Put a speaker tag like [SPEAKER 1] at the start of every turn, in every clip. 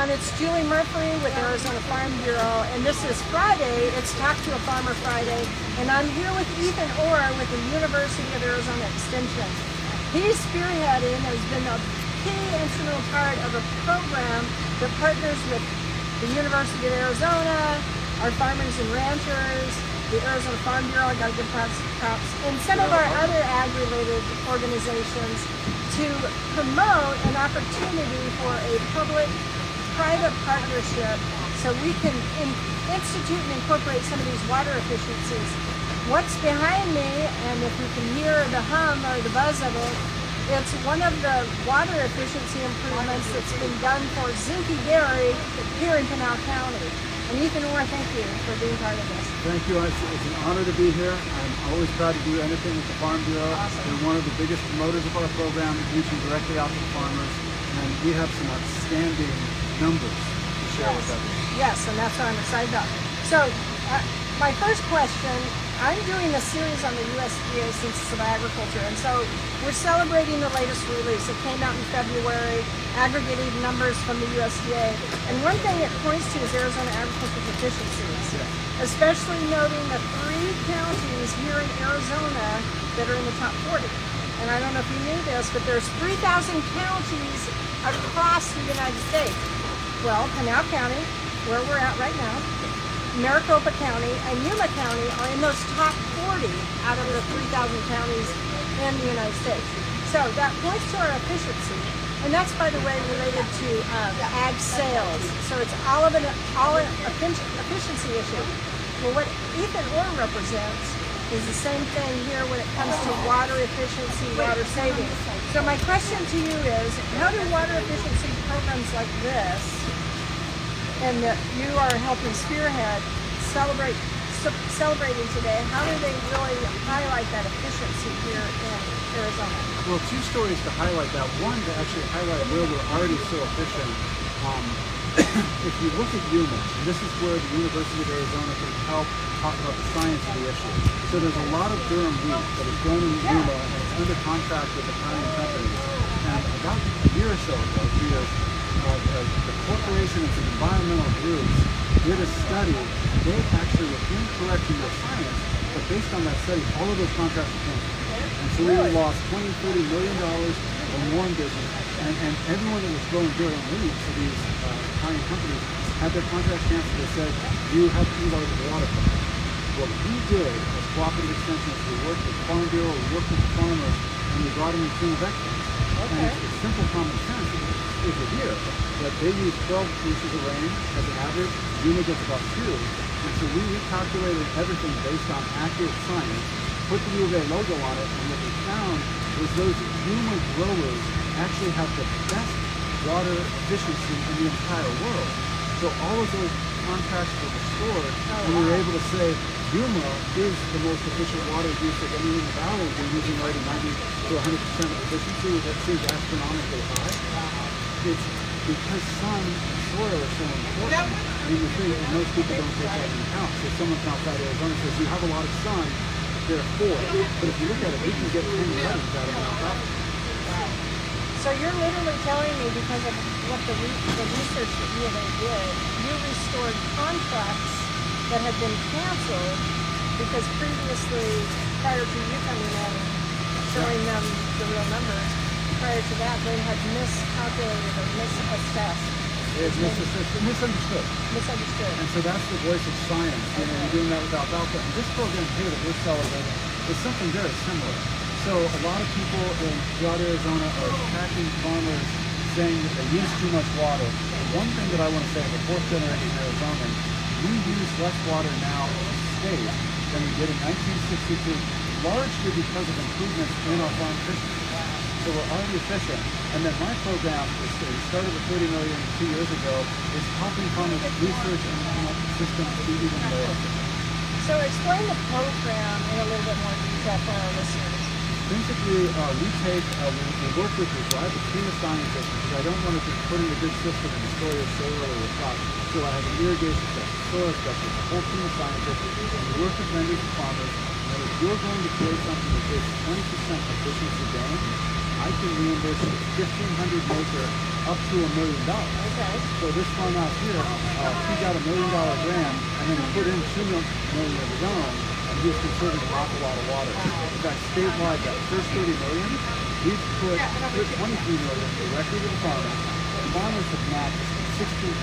[SPEAKER 1] everyone, it's Julie Murphy with Arizona Farm Bureau, and this is Friday. It's Talk to a Farmer Friday, and I'm here with Ethan Orr with the University of Arizona Extension. He's spearheading, has been a key instrumental part of a program that partners with the University of Arizona, our farmers and ranchers, the Arizona Farm Bureau, I gotta give props, and some of our other ag-related organizations to promote an opportunity for a public-private partnership so we can institute and incorporate some of these water efficiencies. What's behind me, and if you can hear the hum or the buzz of it, it's one of the water efficiency improvements that's been done for Zinke Dairy here in Pinal County. And Ethan Orr, thank you for being part of this.
[SPEAKER 2] Thank you. It's an honor to be here. I'm always proud to do anything with the Farm Bureau.
[SPEAKER 1] Awesome.
[SPEAKER 2] We're one of the biggest promoters of our program, reaching directly out to the farmers, and we have some outstanding numbers to share with everyone.
[SPEAKER 1] Yes, and that's what I'm excited about. So, my first question, I'm doing a series on the USDA Census of Agriculture, and so we're celebrating the latest release. It came out in February, aggregating numbers from the USDA. And one thing it points to is Arizona agricultural efficiencies, especially noting the 3 counties here in Arizona that are in the top 40. And I don't know if you knew this, but there's 3,000 counties across the United States. Well, Pinal County, where we're at right now, Maricopa County and Yuma County are in those top 40 out of the 3,000 counties in the United States. So that points to our efficiency, and that's, by the way, related to ag sales. So it's all an efficiency issue. Well, what Ethan Orr represents is the same thing here when it comes to water efficiency, water saving. So my question to you is, how do water efficiency programs like this, and that you are helping spearhead, celebrating today, how do they really highlight that efficiency here in Arizona?
[SPEAKER 2] Well, 2 stories to highlight that. One, to actually highlight where we're already so efficient. If you look at Yuma, and this is where the University of Arizona can help talk about the science of the issue. So there's a lot of durum wheat that is grown in Yuma and it's under contract with Italian companies. And about a year or so ago, 2 years, the corporation and some environmental groups did a study. They actually were incorrect in their science, but based on that study, all of those contracts were canceled. And so we lost $20–40 million in one business, and everyone that was growing durum wheat for these Italian companies had their contracts canceled. They said, you have to use all the water companies. What we did as cooperative extensions, we worked with the Farm Bureau, we worked with the farmers, and we brought in a team of experts. And it's simple common sense over here that they use 12 inches of rain as an average. Yuma gets about 2. And so we recalculated everything based on accurate science, put the U of A logo on it, and what we found was those Yuma growers actually have the best water efficiency in the entire world. So all of those contracts were restored, and we were able to say Yuma is the most efficient water use of any in the valley. We're using already 90–100% efficiency, that seems astronomically high. It's because sun and soil are so important. And the thing that most people don't take that into account. So someone from outside Arizona says, you have a lot of sun, therefore. But if you look at it, we can get 10 weddings out of Mount Providence.
[SPEAKER 1] So you're literally telling me, because of what the research that you did, you restored contracts that had been canceled because previously, prior to you coming in, showing them the real numbers, prior to that, they had miscalculated or misassessed.
[SPEAKER 2] It's misunderstood.
[SPEAKER 1] Misunderstood.
[SPEAKER 2] And so that's the voice of science. You know, you're doing that without alpha. And this program here that we're celebrating is something very similar. So a lot of people throughout Arizona are attacking farmers, saying that they use too much water. And one thing that I want to say, as a 4th generation Arizona, we use less water now in the state than we did in 1962, largely because of improvements in our farm efficiency. So we're already efficient. And then my program, we started with $30 million 2 years ago, is helping farmers research and come up with systems to be even more efficient.
[SPEAKER 1] So explain the program in a little bit more detail for our listeners.
[SPEAKER 2] Basically, we work with you. So I have a team of scientists because I don't want to just put in a good system and destroy it so early with crops. So I have an irrigation specialist, soil specialist, a whole team of scientists, and we work with vendors and farmers. And if you're going to create something that gives 20% efficiency gain, I can reimburse you 1,500 an acre up to $1 million.
[SPEAKER 1] Okay.
[SPEAKER 2] So this farm out here, he got $1 million grant and then he put in $2 million of his own, and he was conserving an awful lot of water. In fact, statewide, that first $30 million, we've put $23 million directly to the farmers. The farmers have matched $16.5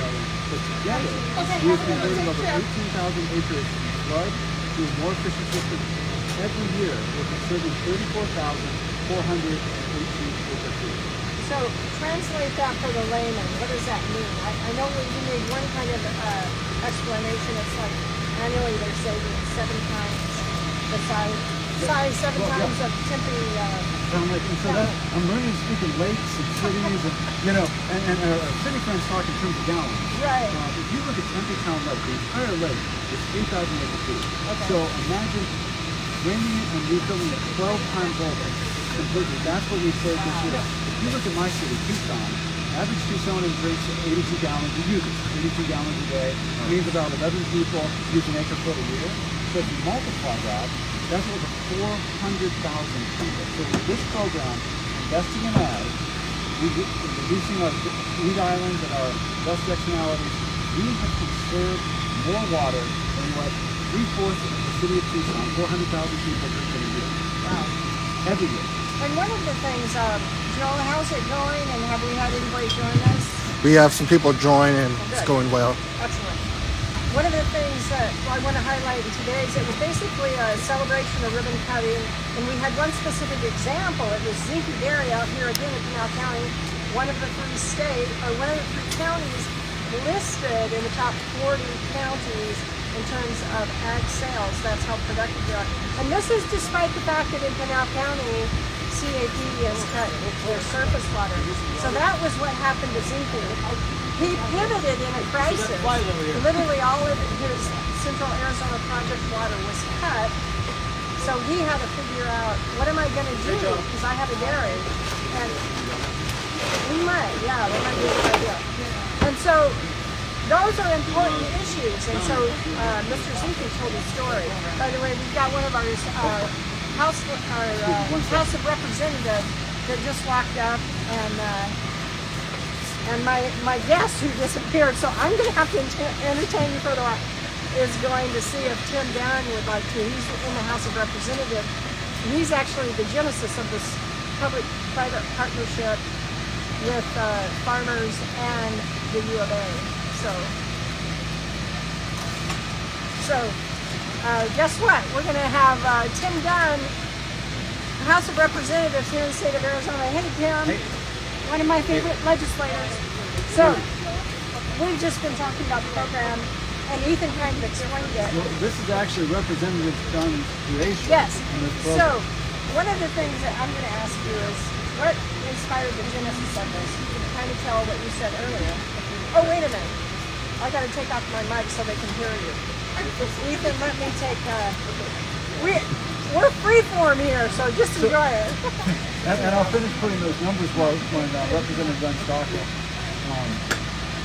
[SPEAKER 2] million, but together we have converted over 18,000 acres from flood to a more efficient system. Every year, we're conserving 34,418 acre feet.
[SPEAKER 1] So translate that for the layman. What does that mean? I know we need one kind of explanation. It's like annually they're saving 7 times the size 7 times of Tempe.
[SPEAKER 2] So I'm like, so that I'm learning to speak in lakes and cities, and and our city friends talk in terms of gallons.
[SPEAKER 1] Right.
[SPEAKER 2] If you look at Tempe Town Lake, the entire lake is 8,000 acre feet.
[SPEAKER 1] Okay.
[SPEAKER 2] So imagine draining it and refilling it 12 times over completely. That's what we saved this year. If you look at my city, Tucson, average Tucsonan drinks 82 gallons, uses 82 gallons a day. It means about 11 people use an acre foot a year. So if you multiply that, that's over 400,000 people. So with this program, investing in ag, reducing our weed islands and our dust externalities, we have conserved more water than what 3/4 of the city of Tucson, 400,000 people drink in a year.
[SPEAKER 1] Wow.
[SPEAKER 2] Every year.
[SPEAKER 1] And one of the things, Joel, how's it going? And have we had anybody join us?
[SPEAKER 3] We have some people join and it's going well.
[SPEAKER 1] Excellent. One of the things that I want to highlight in today's, it was basically a celebration of ribbon cutting, and we had one specific example. It was Zinke Dairy out here again in Pinal County, one of the 3 counties listed in the top 40 counties in terms of ag sales. That's how productive they are. And this is despite the fact that in Pinal County, CAP has cut their surface water. So that was what happened to Zinke. He pivoted in a crisis. Literally all of his Central Arizona project water was cut. So he had to figure out, what am I going to do? Because I have a dairy. And we might, yeah, that might be a good idea. And so those are important issues. And so Mr. Zinke told his story. By the way, we've got one of our House of Representatives that just walked up, and my guest who disappeared, so I'm going to have to entertain you for a while, is going to see if Tim Dunn would like to. He's in the House of Representatives. He's actually the genesis of this public-private partnership with farmers and the U of A. So guess what? We're going to have Tim Dunn, House of Representatives here in the state of Arizona. Hey, Tim.
[SPEAKER 2] Hey.
[SPEAKER 1] One of my favorite legislators. So we've just been talking about the program, and Ethan kind of explained it.
[SPEAKER 2] Well, this is actually Representative Dunn's creation.
[SPEAKER 1] Yes.
[SPEAKER 2] In this
[SPEAKER 1] So
[SPEAKER 2] program.
[SPEAKER 1] one of the things that I'm going to ask you is, what inspired the genesis of this? You can kind of tell what you said earlier. Oh, wait a minute. I got to take off my mic so they can hear you. Ethan, let me take. We're freeform here, so just enjoy it.
[SPEAKER 2] And I'll finish putting those numbers when Representative Dunn's talking.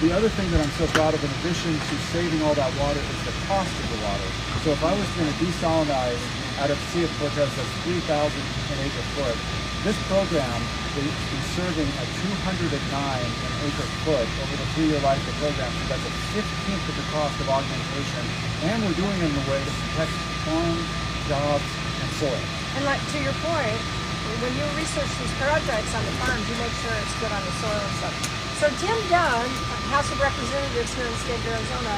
[SPEAKER 2] The other thing that I'm so proud of, in addition to saving all that water, is the cost of the water. So if I was going to desalinize out of Sea of Cortez, that's 3,000 an acre foot. This program is conserving a 209 an acre foot over the 3-year life of the program. So that's a 15th of the cost of augmentation, and we're doing it in a way that protects farms, jobs, and soil.
[SPEAKER 1] And like to your point, when you research these projects on the farms, you make sure it's good on the soil and stuff. So Tim Dunn, House of Representatives here in the state of Arizona,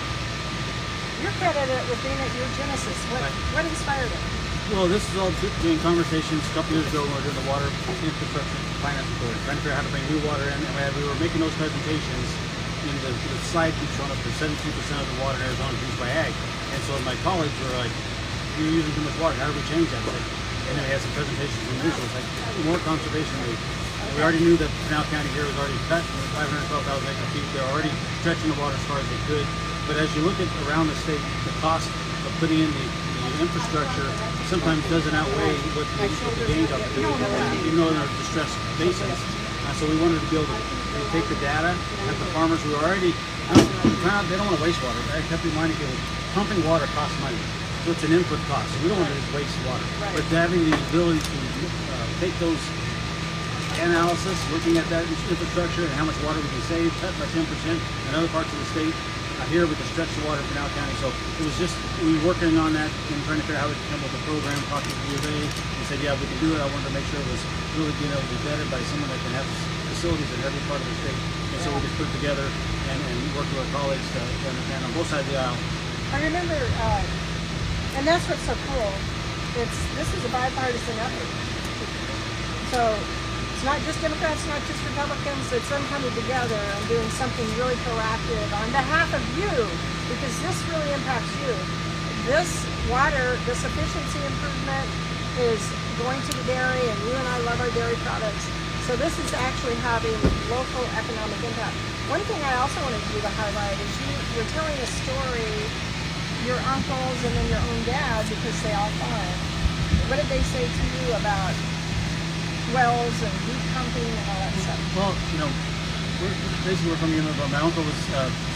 [SPEAKER 1] you're credited with being at your genesis. What inspired it?
[SPEAKER 4] Well, this is all doing conversations a couple years ago when we were doing the Water Infrastructure Finance Authority, trying to figure out how to bring new water in, and we were making those presentations in the slide keeps showing up that 72% of the water in Arizona is used by ag. And so my colleagues were like, you're using too much water, how do we change that? And then we had some presentations from this, it's like more conservation. We already knew that Pinal County here was already cut 512,000 acre feet. They're already stretching the water as far as they could. But as you look at around the state, the cost of putting in the infrastructure sometimes doesn't outweigh what the gains are, even though they're distressed basins. So we wanted to be able to take the data that the farmers who are already, they don't want to waste water. I kept reminding people, pumping water costs money. So it's an input cost. So we don't want to just waste water. Right. But having the ability to take those analysis, looking at that infrastructure and how much water we can save, cut by 10% in other parts of the state. Here we can stretch the water in Pinal County. So it was just, we were working on that and trying to figure out how we could come up with a program, talking to the USDA, and said, yeah, we can do it. I wanted to make sure it was really being able to be vetted by someone that can have facilities in every part of the state. And so we just put it together and worked with our colleagues to understand on both sides of the aisle.
[SPEAKER 1] I remember, and that's what's so cool. This is a bipartisan effort. So it's not just Democrats, not just Republicans. It's them coming together and doing something really proactive on behalf of you, because this really impacts you. This water, this efficiency improvement is going to the dairy, and you and I love our dairy products. So this is actually having local economic impact. One thing I also wanted you to highlight is you're telling a story, your uncles and then your own dad, because they all farm. What did they say to you about wells and deep pumping and all that stuff?
[SPEAKER 4] Well, we're from Yuma, but my uncle was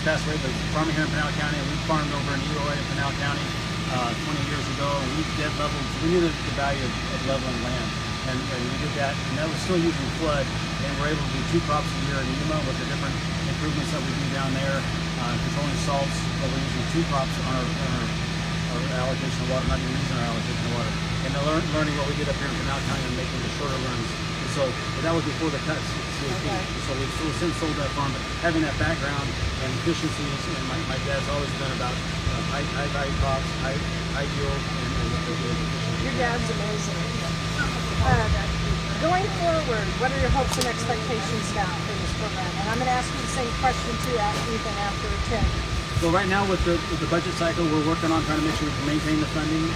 [SPEAKER 4] passed away, but farming here in Pinal County, and we farmed over in UOA in Pinal County 20 years ago, and we dead leveled. We knew the value of leveling land, and we did that, and that was still using flood, and we're able to do 2 crops a year in Yuma with the different improvements that we do down there, controlling salts, but we're using 2 crops on our allocation of water, not even using our allocation of water. And learning what we did up here in Pinal County and making the shorter runs. And so, but that was before the cuts. Okay. So we've since sold that farm. But having that background and efficiencies, and my dad's always been about high value crops, high yield, and efficiency.
[SPEAKER 1] Your dad's amazing. Going forward, what are your hopes and expectations now for this program? And I'm going to ask you the same question too, Ethan, after Tim.
[SPEAKER 4] So right now with the budget cycle, we're working on trying to make sure we can maintain the funding.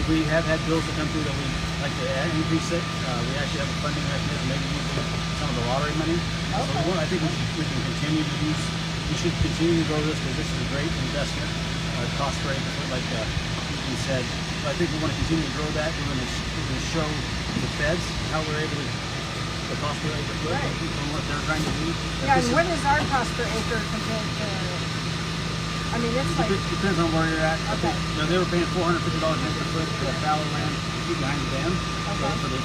[SPEAKER 4] We have had bills that come through that we like to increase it. We actually have a funding mechanism, maybe using some of the lottery money. Okay. So I think we can continue to use. We should continue to grow this because this is a great investment, cost rate, like you said. So I think we want to continue to grow that. We're going to show the feds how we're able to the cost per acre foot from what they're trying to do.
[SPEAKER 1] Yeah, and what is our cost per acre compared to? I mean, it's like...
[SPEAKER 4] It depends on where you're at.
[SPEAKER 1] Okay.
[SPEAKER 4] They were paying $450 an acre foot for that fallow land behind the dam for the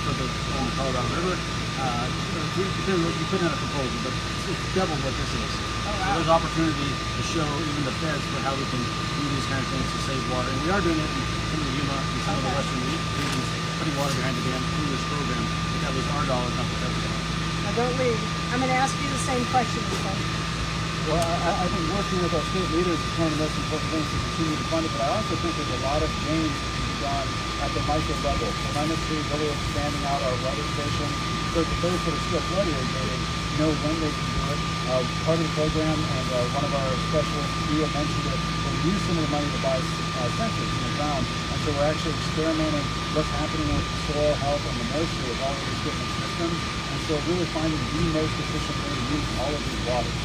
[SPEAKER 4] Colorado River. It depends what you put in a proposal, but it's double what this is.
[SPEAKER 1] Oh, wow.
[SPEAKER 4] So there's opportunity to show even the feds for how we can do these kind of things to save water. And we are doing it in some of the Yuma and some of the western regions, putting water behind the dam through this program. But that was our dollars, not the federal dollars.
[SPEAKER 1] Now don't leave. I'm going to ask you the same question, Ethan.
[SPEAKER 2] Well, I think working with our state leaders is one of the most important things to continue to fund it, but I also think there's a lot of gains to be done at the micro level. Tremendously really expanding out our weather station so that those that are still flood irrigated know when they can do it. Part of the program, and one of our specialists, Dia, mentioned it, we'll use some of the money to buy Census in the ground, and so we're actually experimenting what's happening with the soil health and the moisture of all of these different systems, and so really finding the most efficient way to use all of these waters.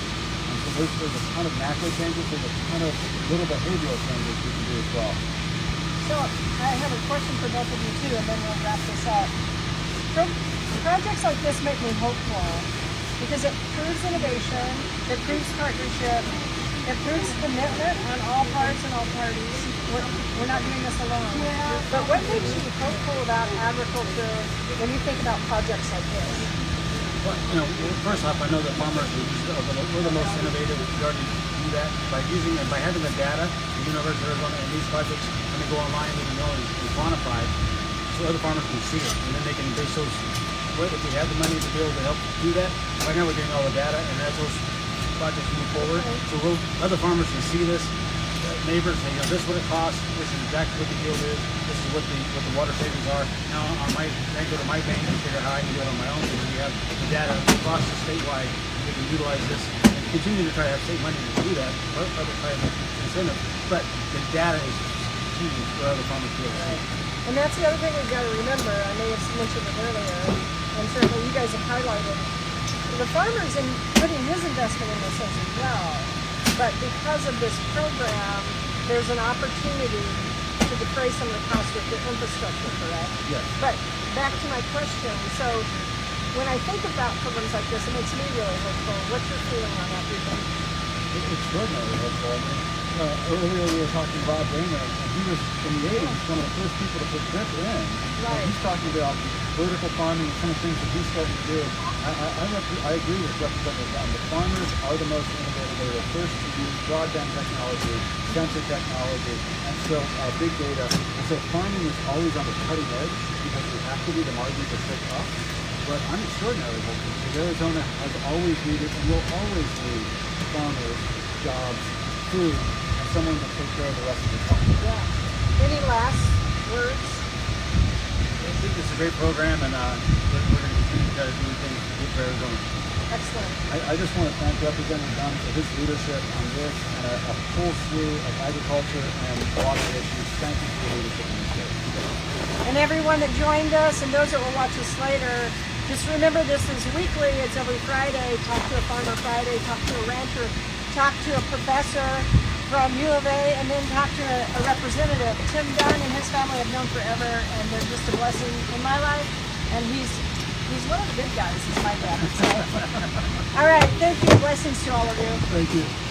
[SPEAKER 2] So there's a ton of macro changes, there's a ton of little behavioral changes we can do as well.
[SPEAKER 1] So I have a question for both of you too, and then we'll wrap this up. Projects like this make me hopeful because it proves innovation, it proves partnership, it proves commitment on all parts and all parties. We're not doing this alone. But what makes you hopeful about agriculture when you think about projects like this?
[SPEAKER 4] Well, first off, I know that farmers we're the most innovative. We already do that by using and by having the data. The University of Arizona and these projects, when they go online, they can know and quantify, so other farmers can see it, and then they can base those. If we have the money to be able to help do that, right now we're getting all the data, and as those projects move forward, so other farmers can see this. Neighbors say, this is what it costs. This is exactly what the yield is. This is what the water savings are. Now, I go to my bank and figure out how I can do it on my own because we have the data across the statewide. We can utilize this and continue to try to save money to do that. Other try to make incentive, but the data is key for other farmers to be able to see.
[SPEAKER 1] And that's the other thing we've got to remember. I may have mentioned it earlier, and certainly you guys have highlighted the farmers in putting his investment in this as well. But because of this program, there's an opportunity to defray some of the costs with the infrastructure, correct?
[SPEAKER 4] Yes.
[SPEAKER 1] But back to my question. So when I think about programs like this, it makes me really hopeful. What's your feeling on that, Ethan?
[SPEAKER 2] It's extraordinarily hopeful. I mean, earlier we were talking to Bob Raymer, and he was in the 80s one of the first people to put drip in.
[SPEAKER 1] Right.
[SPEAKER 2] And he's talking about vertical farming and some of the things that he's starting to do. I agree with Representative Dunn. The farmers are the most innovative. They were the first to use broadband technology, sensor technology, and so big data. And so farming is always on the cutting edge because we have to be. The margins are so tough. But I'm extraordinarily hopeful because Arizona has always needed and will always need farmers, jobs, food, and someone to take care of the rest of the country.
[SPEAKER 1] Yeah. Any last words?
[SPEAKER 4] I think it's a great program, and we're going to continue to try to do things good for Arizona.
[SPEAKER 1] Excellent.
[SPEAKER 2] I just want to thank Representative Dunn for his leadership on this and a full slew of agriculture and water issues. Thank you for your leadership in this state.
[SPEAKER 1] And everyone that joined us and those that will watch us later, just remember this is weekly. It's every Friday. Talk to a farmer Friday, talk to a rancher, talk to a professor from U of A, and then talk to a representative. Tim Dunn and his family I've known forever, and they're just a blessing in my life. And he's one of the big guys, as my dad would say. All right, thank you. Blessings to all of you.
[SPEAKER 2] Thank you.